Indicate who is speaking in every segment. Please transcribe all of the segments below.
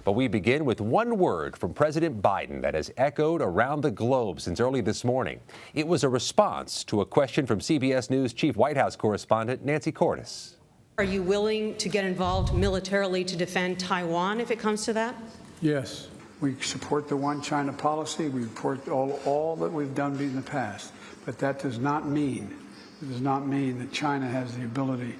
Speaker 1: But we begin with one word from President Biden that has echoed around the globe since early this morning. It was a response to a question from CBS News Chief White House correspondent Nancy Cordes.
Speaker 2: Are you willing to get involved militarily to defend Taiwan if it comes to that?
Speaker 3: Yes. We support the one China policy. We support all that we've done in the past. But that does not mean that China has the ability,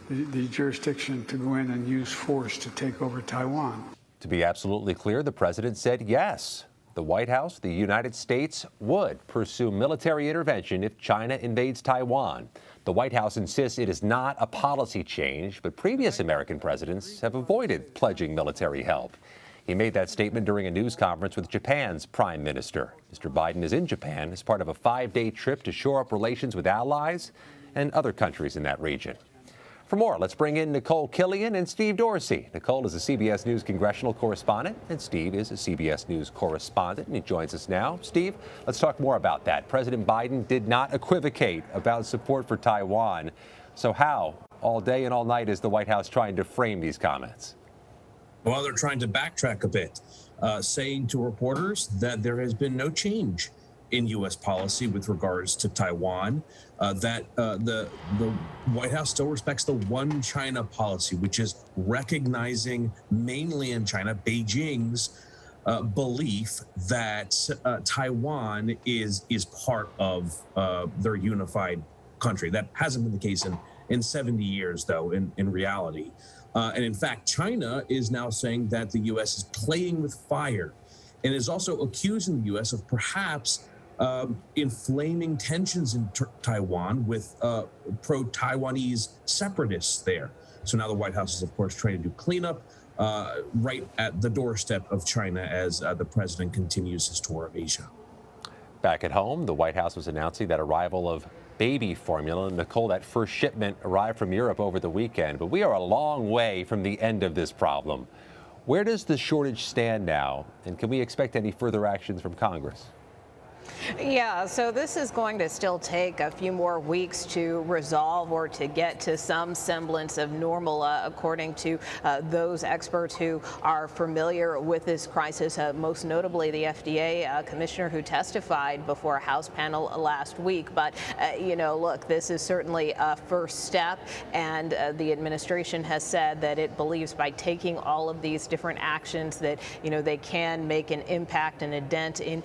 Speaker 3: the jurisdiction to go in and use force to take over Taiwan.
Speaker 1: To be absolutely clear, the president said yes. The White House, the United States, would pursue military intervention if China invades Taiwan. The White House insists it is not a policy change, but previous American presidents have avoided pledging military help. He made that statement during a news conference with Japan's prime minister. Mr. Biden is in Japan as part of a 5-day trip to shore up relations with allies and other countries in that region. For more, let's bring in Nikole Killion and Steve Dorsey. Nikole is a CBS News congressional correspondent, and Steve is a CBS News correspondent, and he joins us now. Steve, let's talk more about that. President Biden did not equivocate about support for Taiwan. So how, all day and all night, is the White House trying to frame these comments?
Speaker 4: Well, they're trying to backtrack a bit, saying to reporters that there has been no change in U.S. policy with regards to Taiwan, that the White House still respects the one China policy, which is recognizing mainland China, Beijing's belief that Taiwan is part of their unified country. That hasn't been the case in 70 years, though, in reality. And in fact, China is now saying that the U.S. is playing with fire and is also accusing the U.S. of perhaps inflaming tensions in Taiwan with pro-Taiwanese separatists there. So now the White House is, of course, trying to do cleanup right at the doorstep of China as the president continues his tour of Asia.
Speaker 1: Back at home, the White House was announcing that arrival of baby formula. Nikole, that first shipment arrived from Europe over the weekend, but we are a long way from the end of this problem. Where does the shortage stand now, and can we expect any further actions from Congress?
Speaker 5: Yeah, so this is going to still take a few more weeks to resolve or to get to some semblance of normal, according to those experts who are familiar with this crisis, most notably the FDA commissioner who testified before a House panel last week. But, you know, look, this is certainly a first step, and the administration has said that it believes by taking all of these different actions that, you know, they can make an impact and a dent in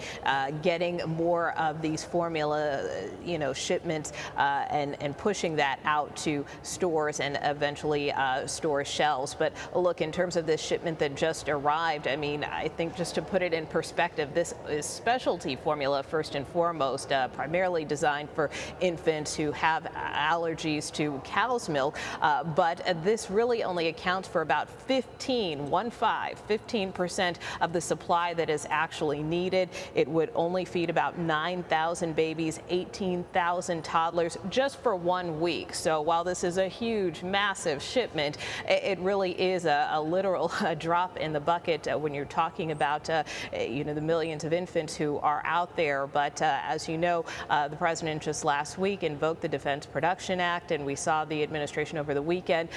Speaker 5: getting more of these formula, you know, shipments and pushing that out to stores and eventually store shelves. But look, in terms of this shipment that just arrived, I mean, I think just to put it in perspective, this is specialty formula first and foremost, primarily designed for infants who have allergies to cow's milk. But this really only accounts for about 15% of the supply that is actually needed. It would only feed about 9,000 babies, 18,000 toddlers just for 1 week. So while this is a huge, massive shipment, it really is a literal drop in the bucket when you're talking about, you know, the millions of infants who are out there. But as you know, the president just last week invoked the Defense Production Act, and we saw the administration over the weekend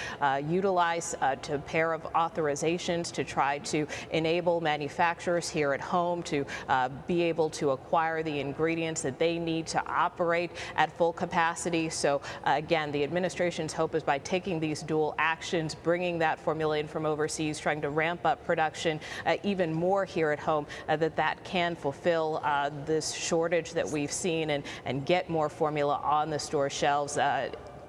Speaker 5: utilize a pair of authorizations to try to enable manufacturers here at home to be able to acquire the ingredients that they need to operate at full capacity. So again, the administration's hope is by taking these dual actions, bringing that formula in from overseas, trying to ramp up production even more here at home, that can fulfill this shortage that we've seen and get more formula on the store shelves.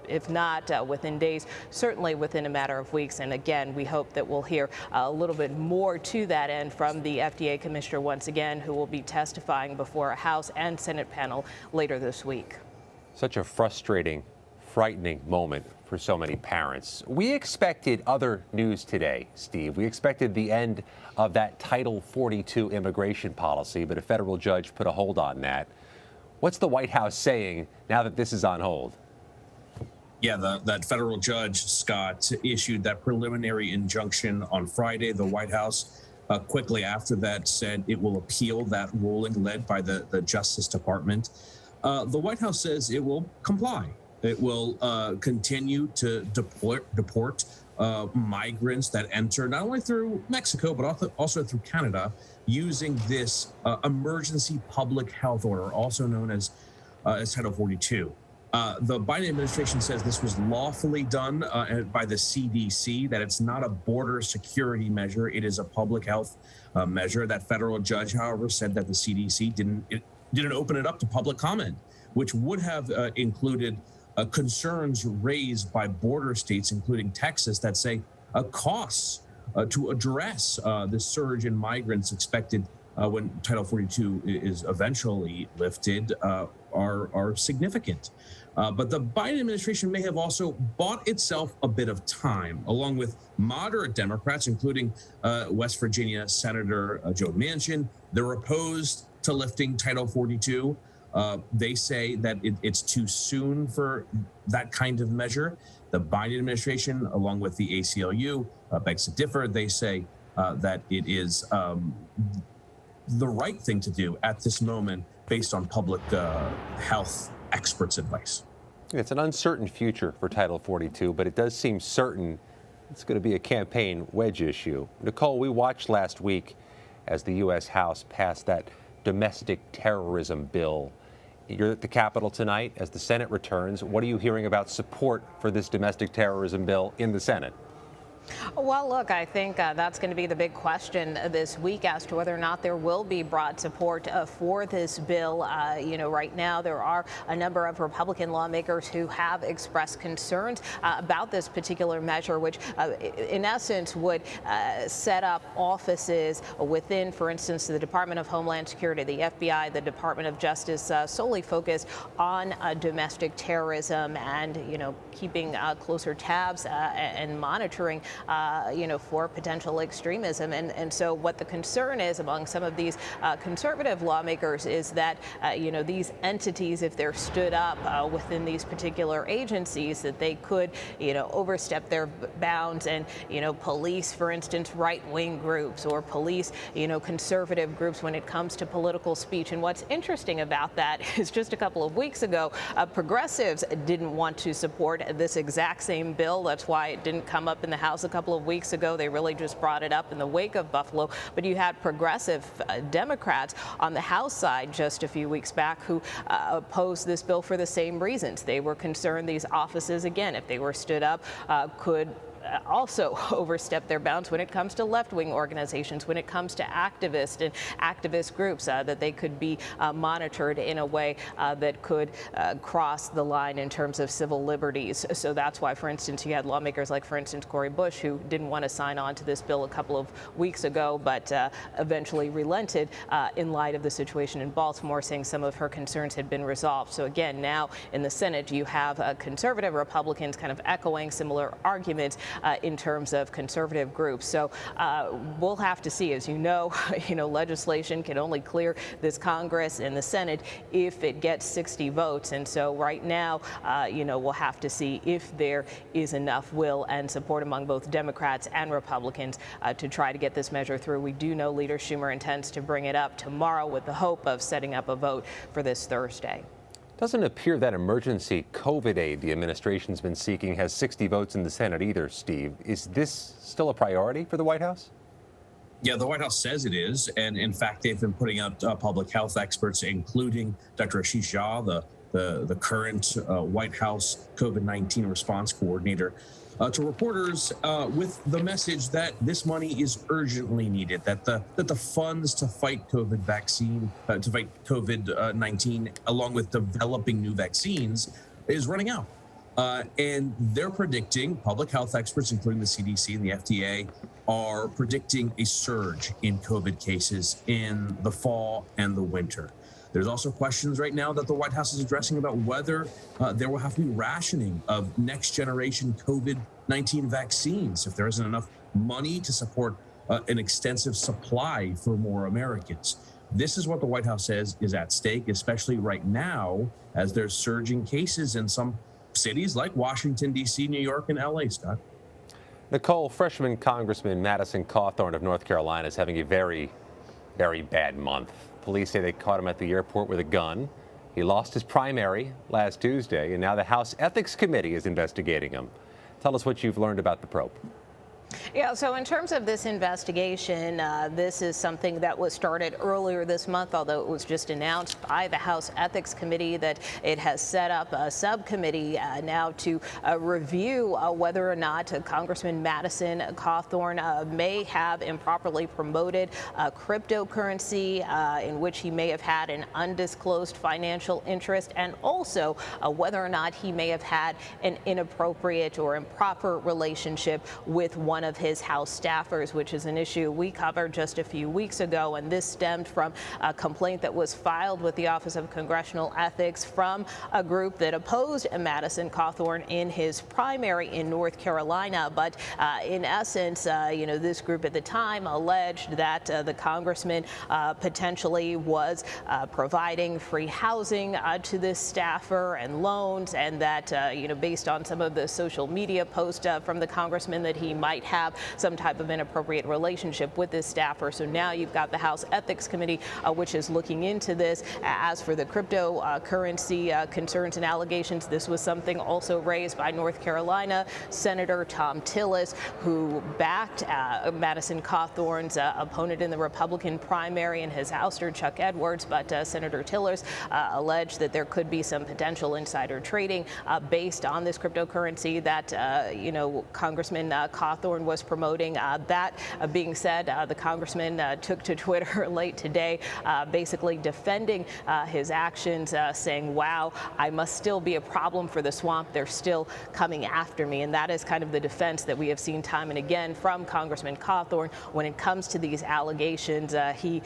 Speaker 5: If not within days, certainly within a matter of weeks. And again, we hope that we'll hear a little bit more to that end from the FDA commissioner once again, who will be testifying before a House and Senate panel later this week.
Speaker 1: Such a frustrating, frightening moment for so many parents. We expected other news today, Steve. We expected the end of that Title 42 immigration policy, but a federal judge put a hold on that. What's the White House saying now that this is on hold?
Speaker 4: Yeah, that federal judge, Scott, issued that preliminary injunction on Friday. The White House quickly after that said it will appeal that ruling led by the Justice Department. The White House says it will comply. It will continue to deport migrants that enter not only through Mexico, but also through Canada, using this emergency public health order, also known as Title 42. The Biden administration says this was lawfully done by the CDC, that it's not a border security measure. It is a public health measure. That federal judge, however, said that the CDC didn't open it up to public comment, which would have included concerns raised by border states, including Texas, that say costs to address the surge in migrants expected when Title 42 is eventually lifted are significant. But the Biden administration may have also bought itself a bit of time, along with moderate Democrats, including West Virginia Senator Joe Manchin. They're opposed to lifting Title 42. They say that it's too soon for that kind of measure. The Biden administration, along with the ACLU, begs to differ. They say that it is the right thing to do at this moment based on public health experts' advice.
Speaker 1: It's an uncertain future for Title 42, but it does seem certain it's going to be a campaign wedge issue. Nikole, we watched last week as the U.S. House passed that domestic terrorism bill. You're at the Capitol tonight as the Senate returns. What are you hearing about support for this domestic terrorism bill in the Senate?
Speaker 5: Well, look, I think that's going to be the big question this week as to whether or not there will be broad support for this bill. Right now there are a number of Republican lawmakers who have expressed concerns about this particular measure, which in essence would set up offices within, for instance, the Department of Homeland Security, the FBI, the Department of Justice, solely focused on domestic terrorism and, keeping closer tabs and monitoring for potential extremism. And so what the concern is among some of these conservative lawmakers is that, these entities, if they're stood up within these particular agencies, that they could, overstep their bounds and, police, for instance, right-wing groups or police, conservative groups when it comes to political speech. And what's interesting about that is just a couple of weeks ago, progressives didn't want to support this exact same bill. That's why it didn't come up in the House a couple of weeks ago. They really just brought it up in the wake of Buffalo. But you had progressive Democrats on the House side just a few weeks back who opposed this bill for the same reasons. They were concerned these offices, again, if they were stood up, could also overstep their bounds when it comes to left-wing organizations, when it comes to activists and activist groups, that they could be monitored in a way that could cross the line in terms of civil liberties. So that's why, for instance, you had lawmakers like, for instance, Cori Bush, who didn't want to sign on to this bill a couple of weeks ago, but eventually relented in light of the situation in Baltimore, saying some of her concerns had been resolved. So again, now in the Senate, you have conservative Republicans kind of echoing similar arguments in terms of conservative groups. So we'll have to see. As you know, legislation can only clear this Congress and the Senate if it gets 60 votes. And so right now, we'll have to see if there is enough will and support among both Democrats and Republicans to try to get this measure through. We do know Leader Schumer intends to bring it up tomorrow with the hope of setting up a vote for this Thursday.
Speaker 1: Doesn't appear that emergency COVID aid the administration's been seeking has 60 votes in the Senate either, Steve. Is this still a priority for the White House?
Speaker 4: Yeah, the White House says it is. And in fact, they've been putting out public health experts, including Dr. Ashish Jha, the current White House COVID-19 response coordinator, to reporters with the message that this money is urgently needed, that the funds to fight COVID-19, along with developing new vaccines, is running out. And they're predicting, public health experts, including the CDC and the FDA, are predicting a surge in COVID cases in the fall and the winter. There's also questions right now that the White House is addressing about whether there will have to be rationing of next generation COVID-19 vaccines if there isn't enough money to support an extensive supply for more Americans. This is what the White House says is at stake, especially right now as there's surging cases in some cities like Washington, D.C., New York, and L.A., Scott.
Speaker 1: Nikole, freshman Congressman Madison Cawthorn of North Carolina is having a very, very bad month. Police say they caught him at the airport with a gun. He lost his primary last Tuesday, and now the House Ethics Committee is investigating him. Tell us what you've learned about the probe.
Speaker 5: Yeah, so in terms of this investigation, this is something that was started earlier this month, although it was just announced by the House Ethics Committee that it has set up a subcommittee now to review whether or not Congressman Madison Cawthorn may have improperly promoted cryptocurrency in which he may have had an undisclosed financial interest, and also whether or not he may have had an inappropriate or improper relationship with one of his House staffers, which is an issue we covered just a few weeks ago. And this stemmed from a complaint that was filed with the Office of Congressional Ethics from a group that opposed Madison Cawthorn in his primary in North Carolina. But in essence, this group at the time alleged that the congressman potentially was providing free housing to this staffer and loans, and that, based on some of the social media posts from the congressman, that he might have some type of inappropriate relationship with this staffer. So now you've got the House Ethics Committee, which is looking into this. As for the cryptocurrency concerns and allegations, this was something also raised by North Carolina Senator Tom Tillis, who backed Madison Cawthorn's opponent in the Republican primary and his ouster, Chuck Edwards. But Senator Tillis alleged that there could be some potential insider trading based on this cryptocurrency that, Congressman Cawthorn was promoting. That being said, the congressman took to Twitter late today, basically defending his actions, saying, wow, I must still be a problem for the swamp. They're still coming after me. And that is kind of the defense that we have seen time and again from Congressman Cawthorn when it comes to these allegations. He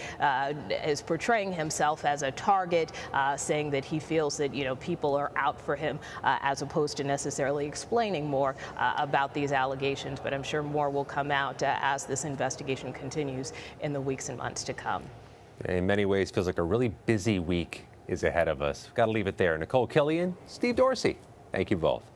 Speaker 5: is portraying himself as a target, saying that he feels that, people are out for him, as opposed to necessarily explaining more about these allegations. But I'm sure more will come out as this investigation continues in the weeks and months to come.
Speaker 1: In many ways, feels like a really busy week is ahead of us. Got to leave it there. Nikole Killion, Steve Dorsey, thank you both.